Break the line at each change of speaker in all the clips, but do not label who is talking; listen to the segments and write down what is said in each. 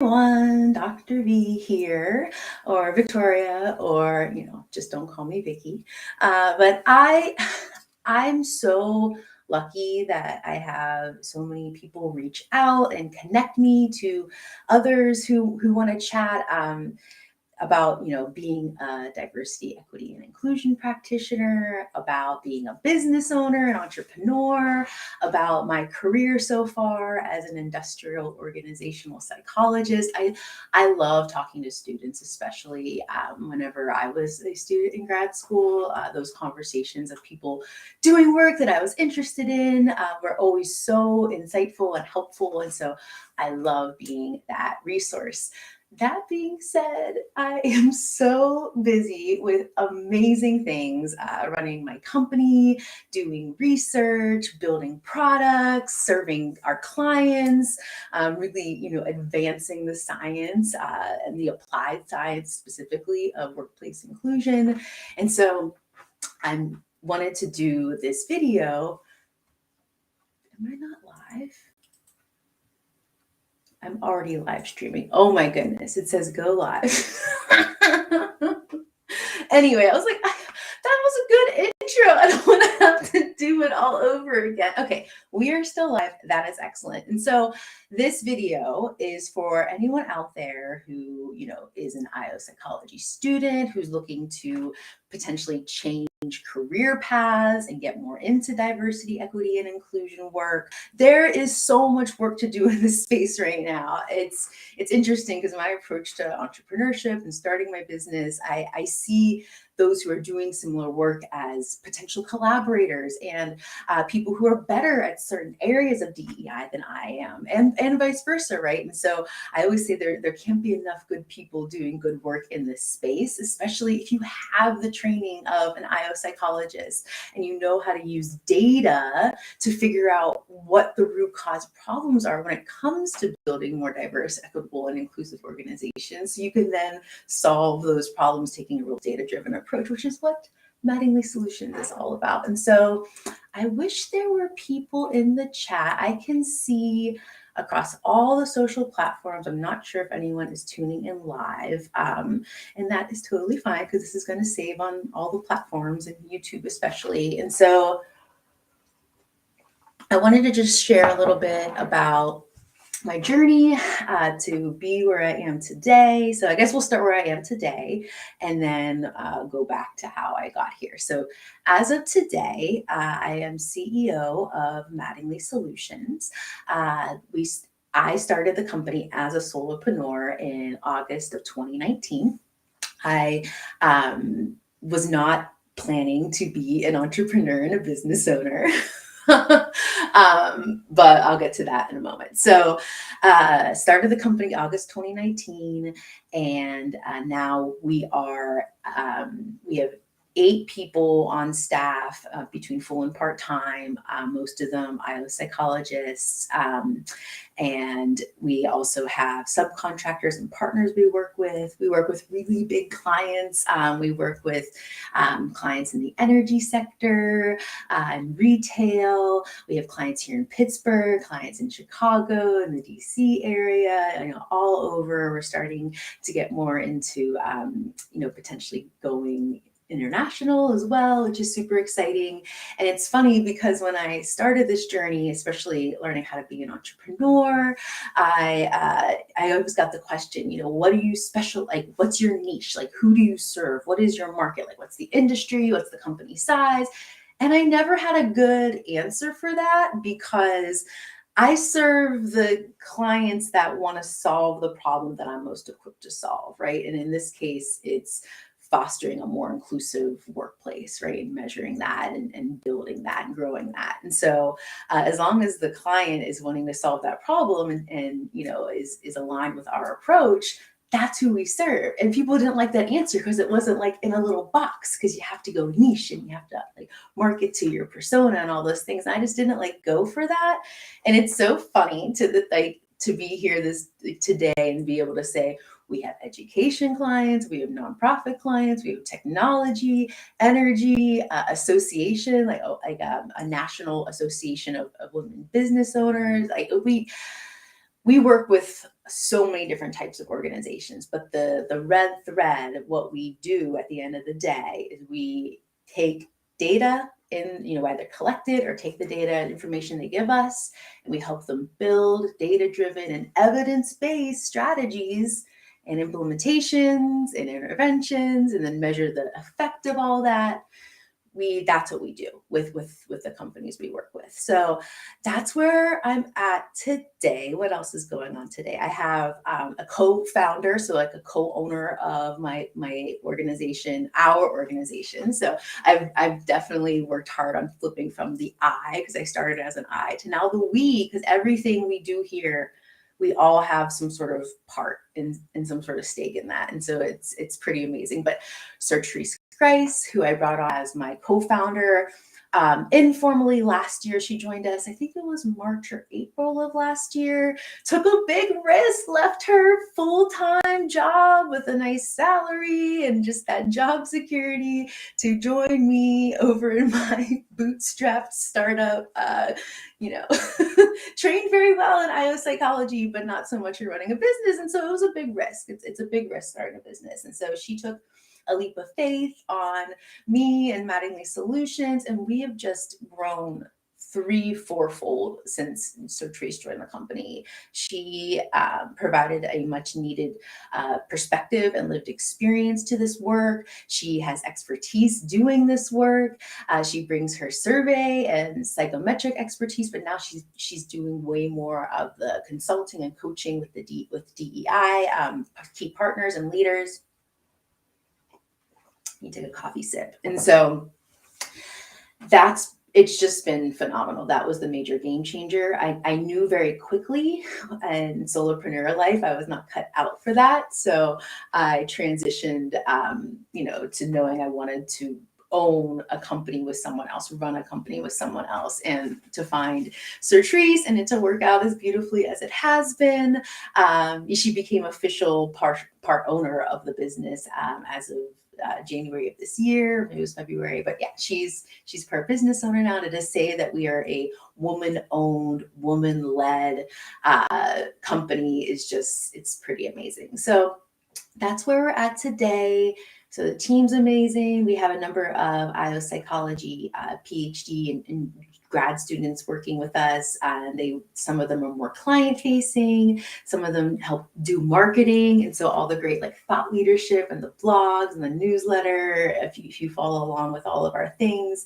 Everyone, Dr. V here, or Victoria, or just don't call me Vicky. But I'm so lucky that I have so many people reach out and connect me to others who want to chat. About being a diversity, equity, and inclusion practitioner, about being a business owner, an entrepreneur, about my career so far as an industrial organizational psychologist. I love talking to students, especially whenever I was a student in grad school. Those conversations of people doing work that I was interested in were always so insightful and helpful, and so I love being that resource. That being said, I am so busy with amazing things, running my company, doing research, building products, serving our clients, really, advancing the science and the applied science specifically of workplace inclusion. And so I wanted to do this video. Am I not live? I'm already live streaming. Oh my goodness, it says go live. Anyway, I was like, that was a good intro. I don't want to have to do it all over again. Okay, we are still live. That is excellent. And so this video is for anyone out there who, is an IO psychology student, who's looking to potentially change career paths and get more into diversity, equity, and inclusion work. There is so much work to do in this space right now. It's interesting because my approach to entrepreneurship and starting my business, I see those who are doing similar work as potential collaborators and people who are better at certain areas of DEI than I am, and vice versa, right? And so I always say there can't be enough good people doing good work in this space, especially if you have the training of an IO psychologist and you know how to use data to figure out what the root cause problems are when it comes to building more diverse, equitable, and inclusive organizations. So you can then solve those problems taking a real data-driven approach, which is what Mattingly Solutions is all about. And so I wish there were people in the chat. I can see across all the social platforms. I'm not sure if anyone is tuning in live, and that is totally fine because this is going to save on all the platforms and YouTube especially. And so I wanted to just share a little bit about my journey to be where I am today. So I guess we'll start where I am today and then go back to how I got here. So as of today, I am CEO of Mattingly Solutions. I started the company as a solopreneur in August of 2019. I was not planning to be an entrepreneur and a business owner. But I'll get to that in a moment. So started the company August 2019, and now we have 8 people on staff between full and part-time, most of them IO psychologists. And we also have subcontractors and partners we work with. We work with really big clients. We work with clients in the energy sector and retail. We have clients here in Pittsburgh, clients in Chicago, in the DC area, all over. We're starting to get more into, potentially going international as well, which is super exciting. And it's funny because when I started this journey, especially learning how to be an entrepreneur, I always got the question, what are you special? Like, what's your niche? Like, who do you serve? What is your market? Like, what's the industry? What's the company size? And I never had a good answer for that because I serve the clients that want to solve the problem that I'm most equipped to solve, right? And in this case, it's fostering a more inclusive workplace, right? And measuring that and building that and growing that. And so as long as the client is wanting to solve that problem and is aligned with our approach, that's who we serve. And people didn't like that answer because it wasn't like in a little box, because you have to go niche and you have to like market to your persona and all those things. And I just didn't go for that. And it's so funny to be here today and be able to say, we have education clients, we have nonprofit clients, we have technology, energy, association, like a national association of women business owners. We work with so many different types of organizations, but the red thread of what we do at the end of the day is we take data in, either collect it or take the data and information they give us, and we help them build data-driven and evidence-based strategies and implementations and interventions, and then measure the effect of all that. That's what we do with the companies we work with. So that's where I'm at today. What else is going on today? I have a co-founder, so like a co-owner of my organization, our organization. So I've definitely worked hard on flipping from the I, because I started as an I, to now the we, because everything we do here, we all have some sort of part in some sort of stake in that. And so it's pretty amazing. But Certrice Grice, who I brought on as my co-founder, informally last year, she joined us, I think it was March or April of last year, took a big risk, left her full-time job with a nice salary and just that job security to join me over in my bootstrapped startup, trained very well in IO psychology, but not so much in running a business. And so it was a big risk. It's a big risk starting a business. And so she took a leap of faith on me and Mattingly Solutions, and we have just grown 3-4-fold since Certrice joined the company. She provided a much needed perspective and lived experience to this work. She has expertise doing this work. She brings her survey and psychometric expertise, but now she's doing way more of the consulting and coaching with DEI, key partners and leaders. You take a coffee sip. And so it's just been phenomenal. That was the major game changer. I knew very quickly in solopreneur life, I was not cut out for that. So I transitioned, to knowing I wanted to own a company with someone else, run a company with someone else, and to find Certrice and it to work out as beautifully as it has been. She became official part owner of the business as of January of this year. Maybe it was February, but yeah, she's part business owner now. To say that we are a woman-owned, woman-led company is it's pretty amazing. So that's where we're at today. So the team's amazing. We have a number of IO psychology PhD and grad students working with us. Some of them are more client facing, some of them help do marketing. And so all the great thought leadership and the blogs and the newsletter, if you follow along with all of our things,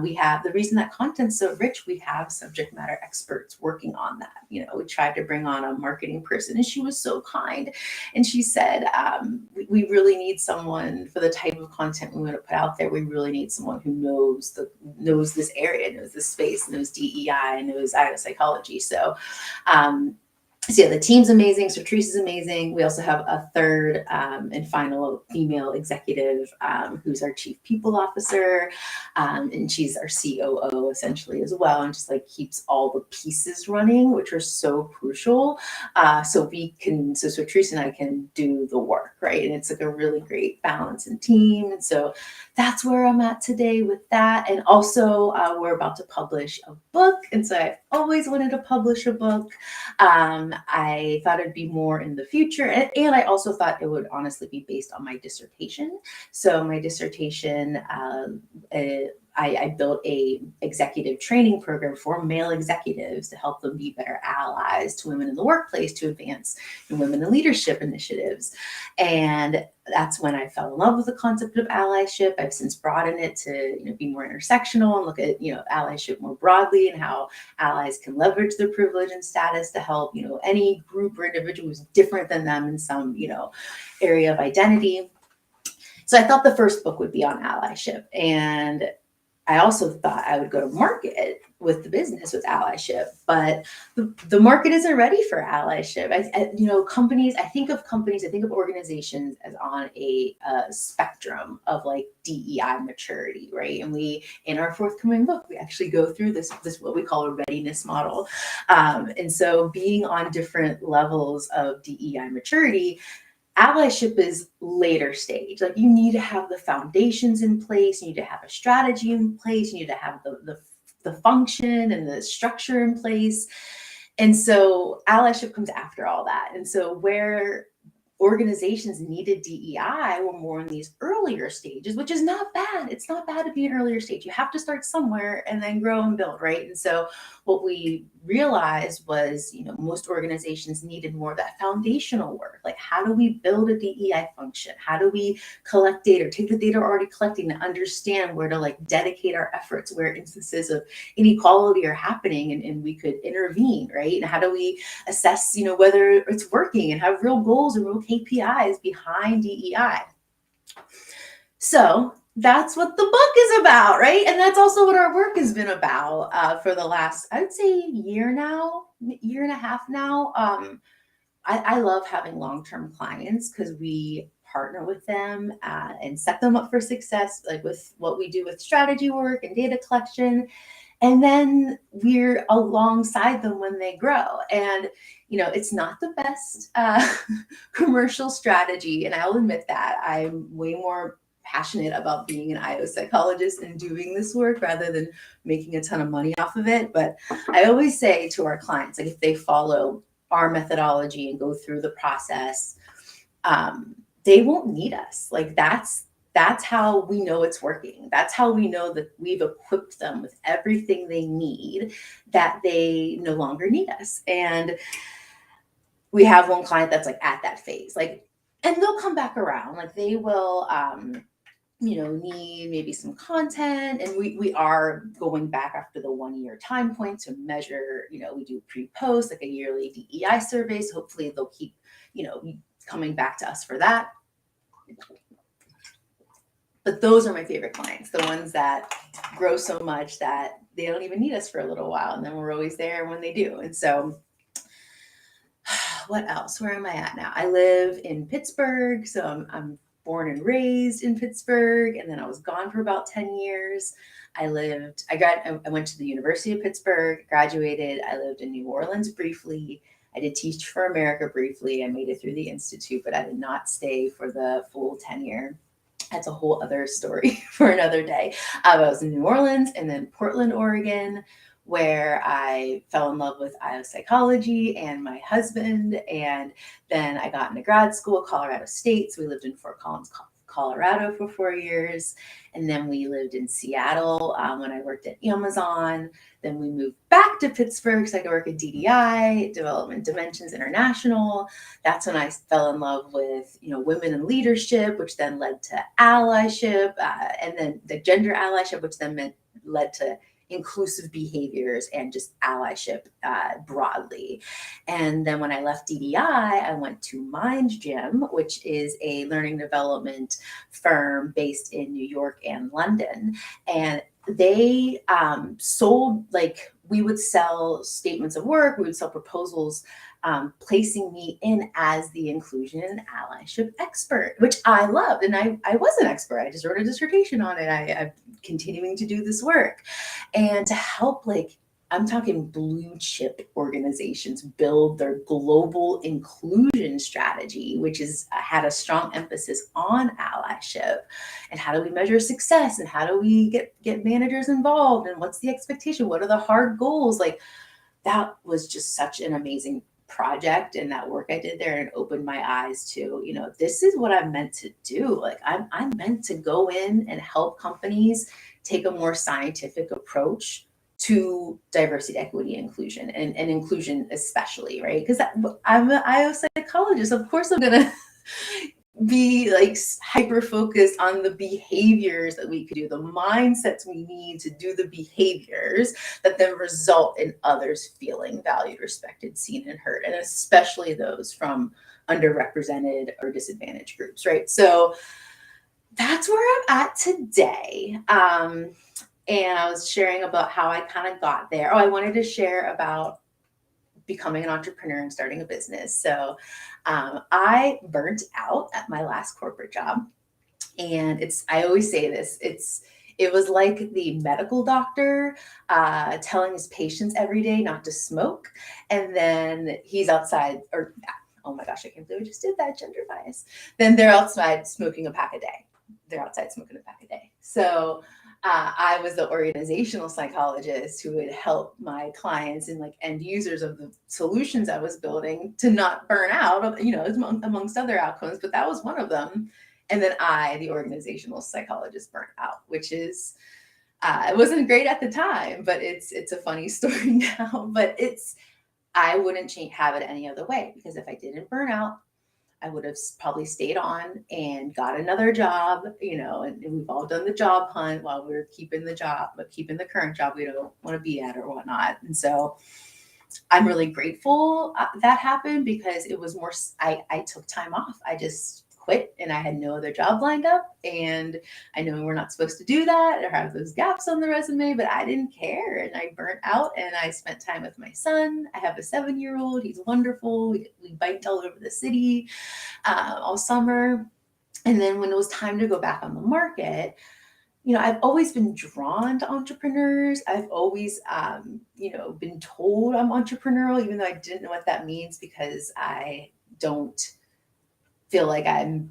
we have the reason that content's so rich, we have subject matter experts working on that. We tried to bring on a marketing person and she was so kind. And she said, we really need someone for the type of content we want to put out there. We really need someone who knows this area, knows this space, knows DEI, knows IO psychology. So yeah, the team's amazing. Certrice is amazing. We also have a third and final female executive who's our chief people officer, and she's our COO essentially as well, and just keeps all the pieces running, which are so crucial. So Certrice and I can do the work, right? And it's a really great balance and team. And so that's where I'm at today with that. And also we're about to publish a book. And so I've always wanted to publish a book. I thought it'd be more in the future. And I also thought it would honestly be based on my dissertation. So my dissertation, I built a executive training program for male executives to help them be better allies to women in the workplace, to advance women in leadership initiatives. And that's when I fell in love with the concept of allyship. I've since broadened it to be more intersectional and look at allyship more broadly and how allies can leverage their privilege and status to help any group or individual who's different than them in some area of identity. So I thought the first book would be on allyship, and I also thought I would go to market with the business with allyship, but the market isn't ready for allyship. Companies, I think of organizations as on a spectrum of DEI maturity, right? And in our forthcoming book, we actually go through this what we call a readiness model. And so being on different levels of DEI maturity, allyship is later stage. You need to have the foundations in place. You need to have a strategy in place. You need to have the function and the structure in place. And so allyship comes after all that. And so where organizations needed DEI were more in these earlier stages, which is not bad. It's not bad to be an earlier stage. You have to start somewhere and then grow and build, right? And so what we realized was, most organizations needed more of that foundational work. Like, how do we build a DEI function? How do we collect data, take the data we're already collecting to understand where to like dedicate our efforts, where instances of inequality are happening, and we could intervene, right? And how do we assess, whether it's working, and have real goals and real KPIs behind DEI. So that's what the book is about, right? And that's also what our work has been about for the last, I would say, year and a half now. I love having long-term clients because we partner with them and set them up for success, like with what we do with strategy work and data collection. And then we're alongside them when they grow. And, it's not the best commercial strategy. And I'll admit that I'm way more passionate about being an IO psychologist and doing this work rather than making a ton of money off of it. But I always say to our clients, like, if they follow our methodology and go through the process, they won't need us. Like, that's how we know it's working. That's how we know that we've equipped them with everything they need, that they no longer need us. And we have one client that's like at that phase, like, and they'll come back around. Like, they will, need maybe some content, and we are going back after the 1 year time point to measure, we do pre-post, like a yearly DEI survey. So hopefully they'll keep, coming back to us for that. But those are my favorite clients, the ones that grow so much that they don't even need us for a little while, and then we're always there when they do. And so what else? Where am I at now? I live in Pittsburgh. So I'm born and raised in Pittsburgh, and then I was gone for about 10 years. I went to the University of Pittsburgh, graduated. I lived in New Orleans briefly. I did Teach for America briefly. I made it through the Institute, but I did not stay for the full tenure. That's a whole other story for another day. I was in New Orleans and then Portland, Oregon, where I fell in love with IO psychology and my husband. And then I got into grad school at Colorado State. So we lived in Fort Collins, Colorado for 4 years. And then we lived in Seattle when I worked at Amazon. Then we moved back to Pittsburgh so I could work at DDI, Development Dimensions International. That's when I fell in love with, women in leadership, which then led to allyship, and then the gender allyship, which then led to inclusive behaviors and just allyship broadly. And then when I left DDI, I went to Mind Gym, which is a learning development firm based in New York and London. And they sold, like, we would sell statements of work, we would sell proposals, placing me in as the inclusion and allyship expert, which I loved. And I was an expert. I just wrote a dissertation on it. I'm continuing to do this work. And to help, like, I'm talking blue chip organizations build their global inclusion strategy, which had a strong emphasis on allyship. And how do we measure success? And how do we get managers involved? And what's the expectation? What are the hard goals? Like, that was just such an amazing project, and that work I did there, and opened my eyes to, this is what I'm meant to do. Like, I'm meant to go in and help companies take a more scientific approach to diversity, equity, inclusion, and inclusion especially, right? Because I'm an IO psychologist. Of course, I'm going to be like hyper focused on the behaviors that we could do, the mindsets we need to do the behaviors that then result in others feeling valued, respected, seen, and heard, and especially those from underrepresented or disadvantaged groups, right? So that's where I'm at today. And I was sharing about how I kind of got there. I wanted to share about becoming an entrepreneur and starting a business. So I burnt out at my last corporate job. And I always say this, it was like the medical doctor telling his patients every day not to smoke. And then he's outside, or, oh my gosh, I can't believe I just did that, gender bias. Then they're outside smoking a pack a day. So I was the organizational psychologist who would help my clients and like end users of the solutions I was building to not burn out, amongst other outcomes, but that was one of them. And then I, the organizational psychologist, burnt out, which is, it wasn't great at the time, but it's a funny story now. But I wouldn't have it any other way, because if I didn't burn out, I would have probably stayed on and got another job, and we've all done the job hunt while we're keeping the job, but keeping the current job we don't want to be at or whatnot. And so I'm really grateful that happened, because it was more, I took time off. I just quit, and I had no other job lined up. And I know we're not supposed to do that or have those gaps on the resume, but I didn't care. And I burnt out, and I spent time with my son. I have a 7-year-old. He's wonderful. We biked all over the city all summer. And then when it was time to go back on the market, I've always been drawn to entrepreneurs. I've always, been told I'm entrepreneurial, even though I didn't know what that means, because I don't feel like I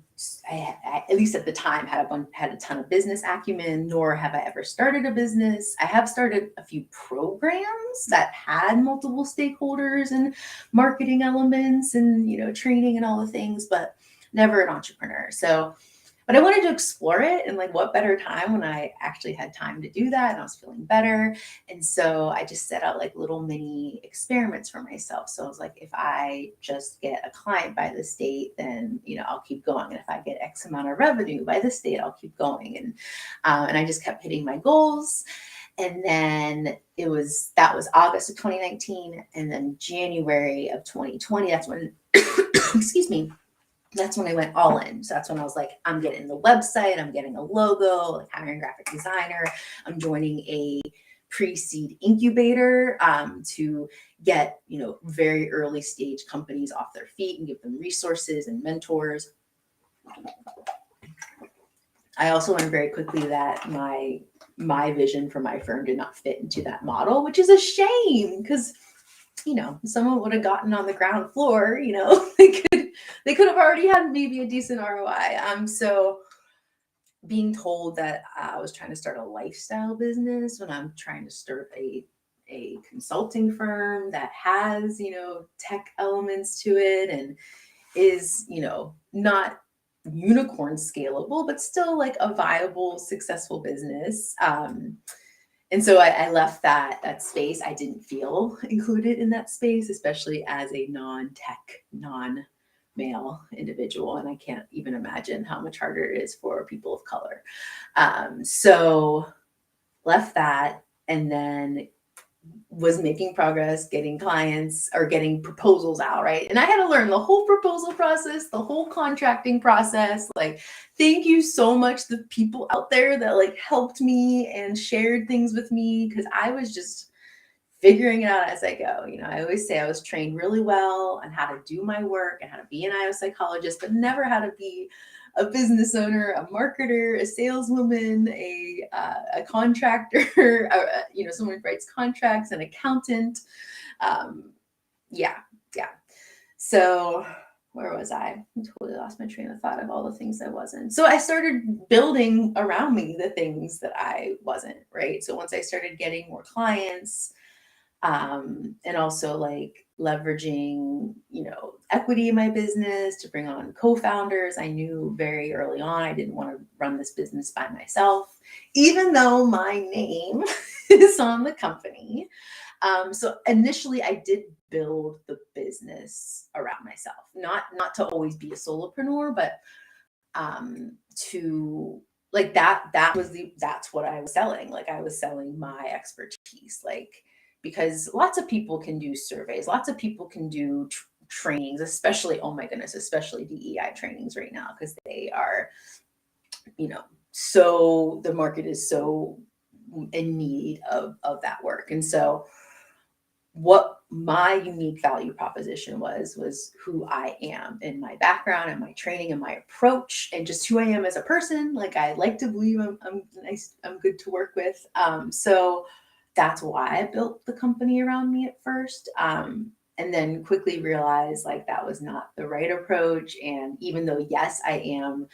at least at the time, had a ton of business acumen, nor have I ever started a business. I have started a few programs that had multiple stakeholders and marketing elements and, training and all the things, but never an entrepreneur. So, but I wanted to explore it, and like, what better time when I actually had time to do that and I was feeling better. And so I just set out like little mini experiments for myself. So I was like, if I just get a client by this date, then, I'll keep going. And if I get X amount of revenue by this date, I'll keep going. And I just kept hitting my goals. And then that was August of 2019. And then January of 2020, that's when, excuse me, that's when I went all in. So that's when I was like, I'm getting the website, I'm getting a logo, like hiring a graphic designer. I'm joining a pre-seed incubator to get, very early stage companies off their feet and give them resources and mentors. I also learned very quickly that my vision for my firm did not fit into that model, which is a shame, because someone would have gotten on the ground floor, they could have already had maybe a decent ROI. So being told that I was trying to start a lifestyle business when I'm trying to start a consulting firm that has, tech elements to it and is, not unicorn scalable, but still like a viable, successful business. And so I left that space. I didn't feel included in that space, especially as a non-tech, non-male individual. And I can't even imagine how much harder it is for people of color. So left that, and then was making progress, getting clients or getting proposals out, right? And I had to learn the whole proposal process, the whole contracting process. Like, thank you so much, the people out there that like helped me and shared things with me, because I was just figuring it out as I go. I always say I was trained really well on how to do my work and how to be an IO psychologist, but never how to be a business owner, a marketer, a saleswoman, a contractor, someone who writes contracts, an accountant. Yeah. So where was I? I totally lost my train of thought of all the things I wasn't. So I started building around me the things that I wasn't, right? So once I started getting more clients, and also like leveraging, equity in my business to bring on co-founders. I knew very early on I didn't want to run this business by myself, even though my name is on the company. So initially I did build the business around myself, not to always be a solopreneur, but to like that's what I was selling. Like, I was selling my expertise, like, because lots of people can do surveys, lots of people can do trainings, especially, oh my goodness, especially DEI trainings right now, because they are, so the market is so in need of that work. And so what my unique value proposition was who I am and my background and my training and my approach and just who I am as a person. Like, I like to believe I'm nice, I'm good to work with. So that's why I built the company around me at first. And then quickly realized like that was not the right approach. And even though, yes, I am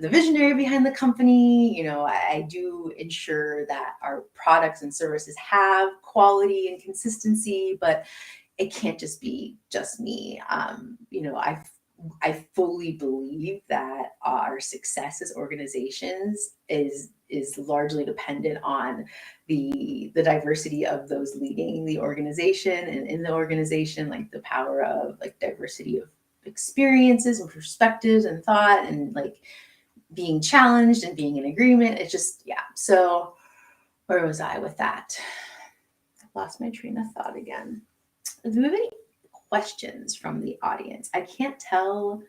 the visionary behind the company. You know, I do ensure that our products and services have quality and consistency, but it can't just be just me. You know, I fully believe that our success as organizations is largely dependent on the diversity of those leading the organization, and in the organization, like the power of like diversity of experiences and perspectives and thought, and like being challenged and being in agreement. It's just, yeah. So where was I with that? I lost my train of thought again. Do we have any questions from the audience? I can't tell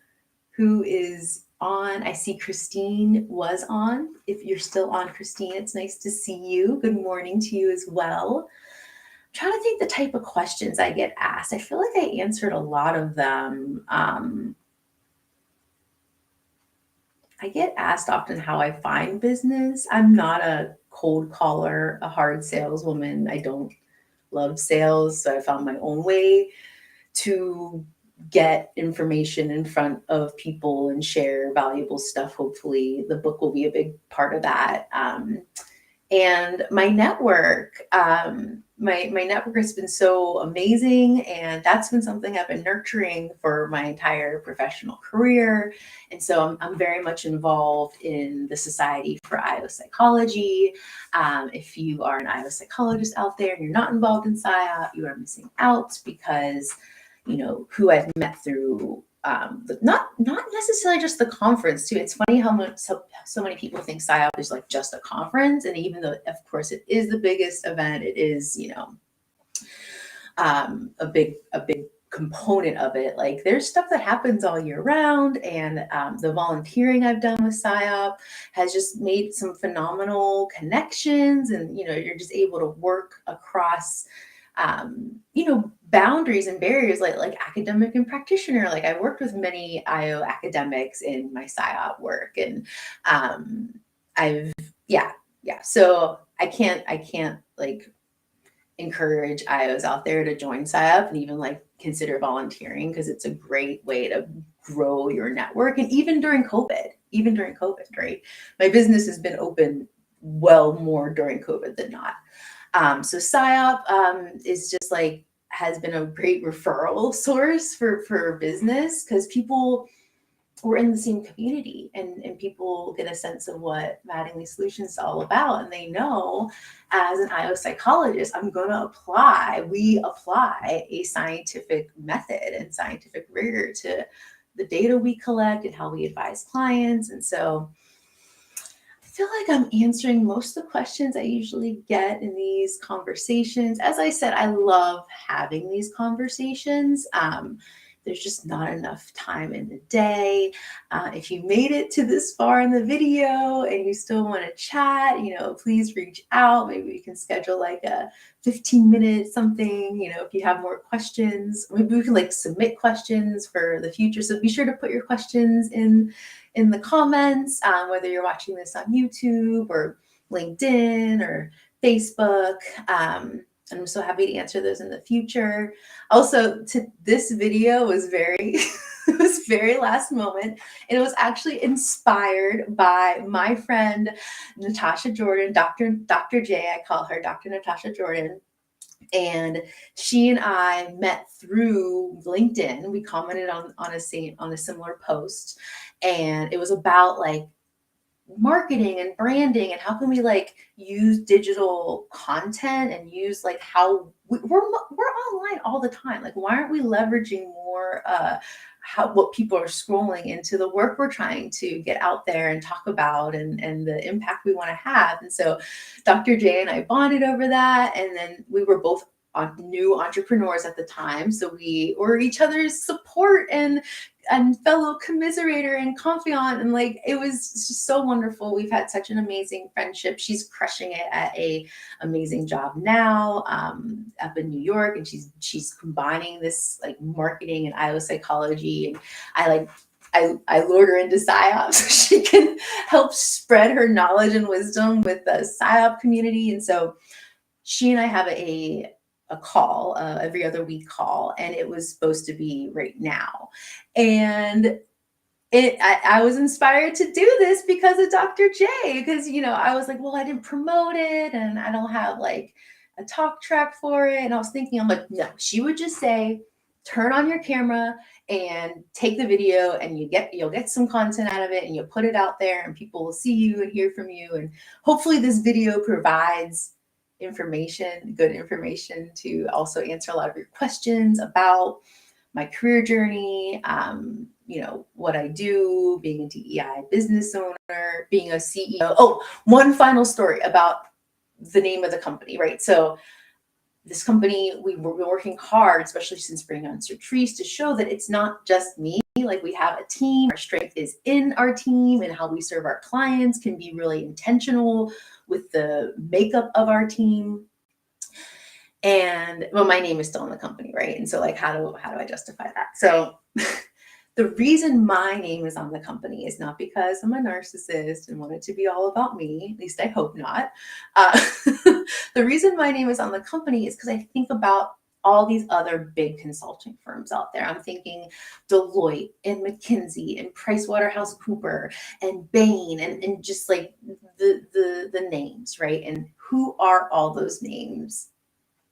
who is on. I see Christine was on. If you're still on, Christine, it's nice to see you. Good morning to you as well. I'm trying to think the type of questions I get asked. I feel like I answered a lot of them. I get asked often how I find business. I'm not a cold caller, a hard saleswoman. I don't love sales, so I found my own way to get information in front of people and share valuable stuff. Hopefully, the book will be a big part of that. And my network, my network has been so amazing, and that's been something I've been nurturing for my entire professional career. And so I'm very much involved in the Society for IO Psychology. If you are an IO psychologist out there and you're not involved in PsyOp, you are missing out, because you know who I've met through not necessarily just the conference too. It's funny how much so many people think PsyOp is like just a conference, and even though of course it is the biggest event, it is, you know, a big component of it. Like there's stuff that happens all year round, and the volunteering I've done with PsyOp has just made some phenomenal connections, and you know you're just able to work across you know, boundaries and barriers like academic and practitioner. Like I worked with many IO academics in my PsyOp work, and I've yeah. So I can't like encourage IOs out there to join PsyOp and even like consider volunteering, because it's a great way to grow your network. And even during COVID, right? My business has been open well more during COVID than not. So PsyOp is just like has been a great referral source for business, because people were in the same community, and people get a sense of what Mattingly Solutions is all about. And they know, as an IO psychologist, we apply a scientific method and scientific rigor to the data we collect and how we advise clients. And so I feel like I'm answering most of the questions I usually get in these conversations. As I said, I love having these conversations. There's just not enough time in the day. If you made it to this far in the video and you still want to chat, you know, please reach out. Maybe we can schedule like a 15-minute something, you know, if you have more questions. Maybe we can like submit questions for the future. So be sure to put your questions in the comments, whether you're watching this on YouTube or LinkedIn or Facebook. And I'm so happy to answer those in the future. Also, this video was very, it was very last moment. And it was actually inspired by my friend, Natasha Jordan, Dr. J, I call her Dr. Natasha Jordan. And she and I met through LinkedIn. We commented on a similar post, and it was about like marketing and branding, and how can we like use digital content and use like how we're online all the time. Like, why aren't we leveraging more what people are scrolling into the work we're trying to get out there and talk about, and the impact we want to have. And so Dr. J and I bonded over that, and then we were both new entrepreneurs at the time, so we were each other's support and fellow commiserator and confidant, and like it was just so wonderful. We've had such an amazing friendship. She's crushing it at a amazing job now up in New York, and she's combining this like marketing and IO psychology, and I lured her into PsyOp so she can help spread her knowledge and wisdom with the PsyOp community. And so she and I have a call, every other week call, and it was supposed to be right now. And I was inspired to do this because of Dr. J, because, I was like, well, I didn't promote it and I don't have like a talk track for it. And I was thinking, I'm like, no, she would just say, turn on your camera and take the video, and you'll get some content out of it, and you'll put it out there and people will see you and hear from you. And hopefully this video provides good information to also answer a lot of your questions about my career journey, what I do, being a DEI business owner, being a CEO. Oh, one final story about the name of the company, right? So this company, we've been working hard, especially since bringing on Certrice, to show that it's not just me. Like, we have a team. Our strength is in our team, and how we serve our clients can be really intentional with the makeup of our team. And well, my name is still in the company, right? And so, like, how do I justify that? So the reason my name is on the company is not because I'm a narcissist and want it to be all about me. At least I hope not. The reason my name is on the company is because I think about all these other big consulting firms out there. I'm thinking Deloitte and McKinsey and PricewaterhouseCoopers and Bain and just like the names, right? And who are all those names?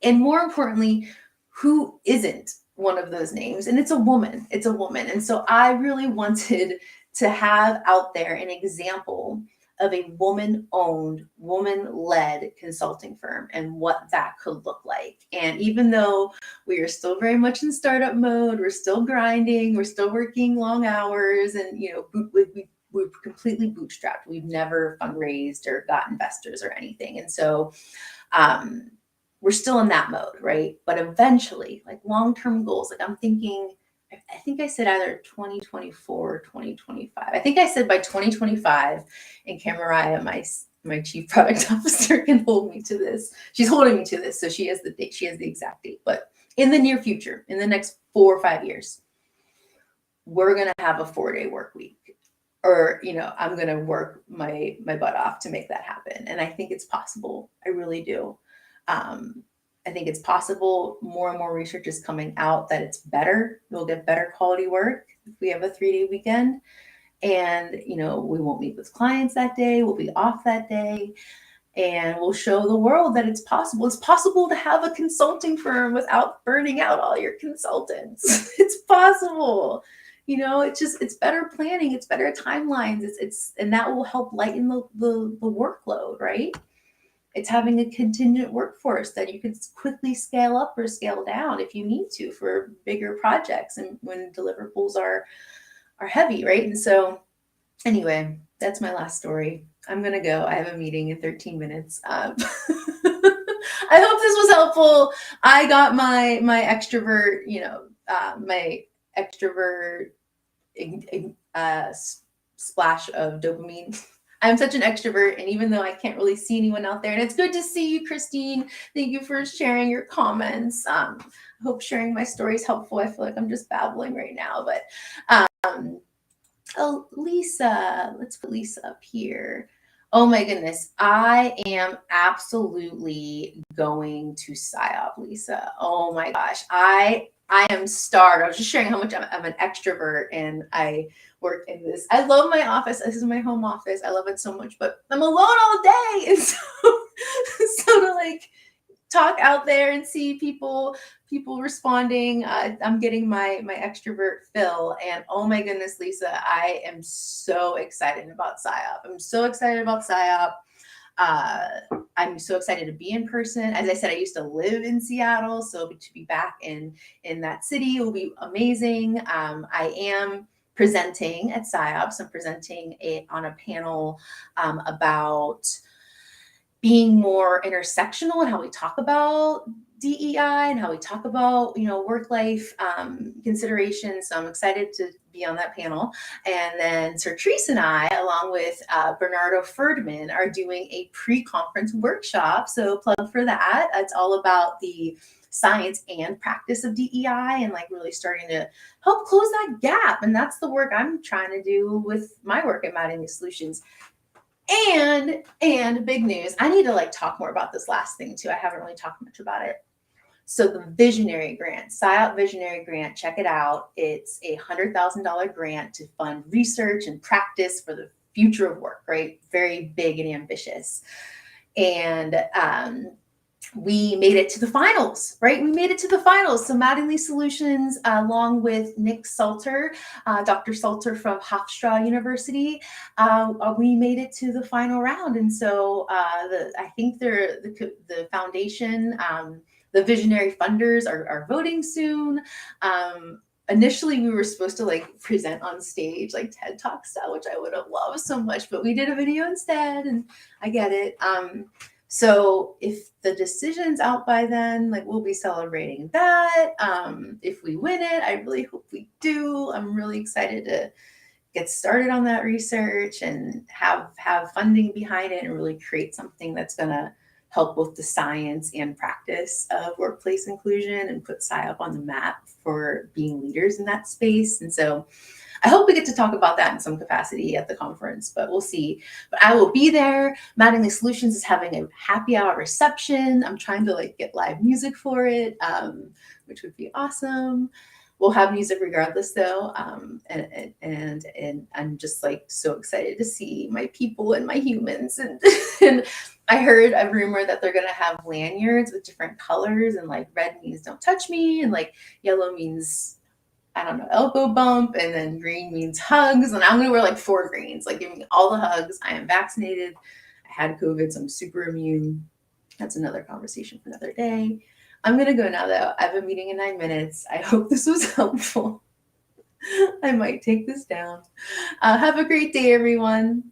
And more importantly, who isn't one of those names? And it's a woman. It's a woman. And so I really wanted to have out there an example of a woman-owned, woman-led consulting firm and what that could look like. And even though we are still very much in startup mode, we're still grinding, we're still working long hours, and we're completely bootstrapped. We've never fundraised or got investors or anything. And so we're still in that mode, right? But eventually, like, long-term goals, like, I'm thinking, I think I said either 2024 or 2025. I think I said by 2025, and Camaraya, my chief product officer, can hold me to this. She's holding me to this, so she has the date. She has the exact date. But in the near future, in the next 4 or 5 years, we're gonna have a 4-day work week, or I'm gonna work my butt off to make that happen. And I think it's possible. I really do. I think it's possible. More and more research is coming out that it's better. We'll get better quality work if we have a 3-day weekend. And, we won't meet with clients that day. We'll be off that day. And we'll show the world that it's possible. It's possible to have a consulting firm without burning out all your consultants. It's possible. It's better planning. It's better timelines. And that will help lighten the workload, right? It's having a contingent workforce that you can quickly scale up or scale down if you need to for bigger projects and when deliverables are heavy, right? And so anyway, that's my last story. I'm going to go. I have a meeting in 13 minutes. I hope this was helpful. I got my extrovert, my extrovert splash of dopamine. I'm such an extrovert, and even though I can't really see anyone out there, and it's good to see you, Christine. Thank you for sharing your comments. I hope sharing my story is helpful. I feel like I'm just babbling right now, but oh, Lisa, let's put Lisa up here. Oh my goodness, I am absolutely going to PSYOP, Lisa. Oh my gosh, I am starved. I was just sharing how much I'm an extrovert, and I work in this. I love my office. This is my home office. I love it so much, but I'm alone all day. And so to like talk out there and see people responding, I'm getting my extrovert fill. And oh my goodness, Lisa, I am so excited about PSYOP. I'm so excited about PSYOP. I'm so excited to be in person. As I said, I used to live in Seattle, so to be back in that city will be amazing. I am presenting at PSYOP. So I'm presenting on a panel about being more intersectional and how we talk about DEI and how we talk about, work-life considerations. So I'm excited to be on that panel. And then Certrice and I, along with Bernardo Ferdman, are doing a pre-conference workshop. So plug for that. It's all about the science and practice of DEI and like really starting to help close that gap. And that's the work I'm trying to do with my work at Mattingly Solutions. And big news, I need to like talk more about this last thing too. I haven't really talked much about it. So the Visionary Grant, SciOp Visionary Grant, check it out. It's a $100,000 grant to fund research and practice for the future of work, right? Very big and ambitious. And we made it to the finals, right? We made it to the finals. So Mattingly Solutions, along with Nick Salter, Dr. Salter from Hofstra University, we made it to the final round. And so I think the foundation, the visionary funders are voting soon. Initially, we were supposed to like present on stage, like TED Talk style, which I would have loved so much, but we did a video instead, and I get it. So if the decision's out by then, like we'll be celebrating that. If we win it, I really hope we do. I'm really excited to get started on that research and have funding behind it and really create something that's going to help with the science and practice of workplace inclusion and put SciOp on the map for being leaders in that space. And so I hope we get to talk about that in some capacity at the conference, but we'll see. But I will be there. Mattingly Solutions is having a happy hour reception. I'm trying to like get live music for it, which would be awesome. We'll have music regardless though. And I'm just like so excited to see my people and my humans. And I heard a rumor that they're going to have lanyards with different colors, and like red means don't touch me, and like yellow means, I don't know, elbow bump, and then green means hugs. And I'm going to wear like 4 greens, like give me all the hugs. I am vaccinated. I had COVID, so I'm super immune. That's another conversation for another day. I'm going to go now though. I have a meeting in 9 minutes. I hope this was helpful. I might take this down. Have a great day, everyone.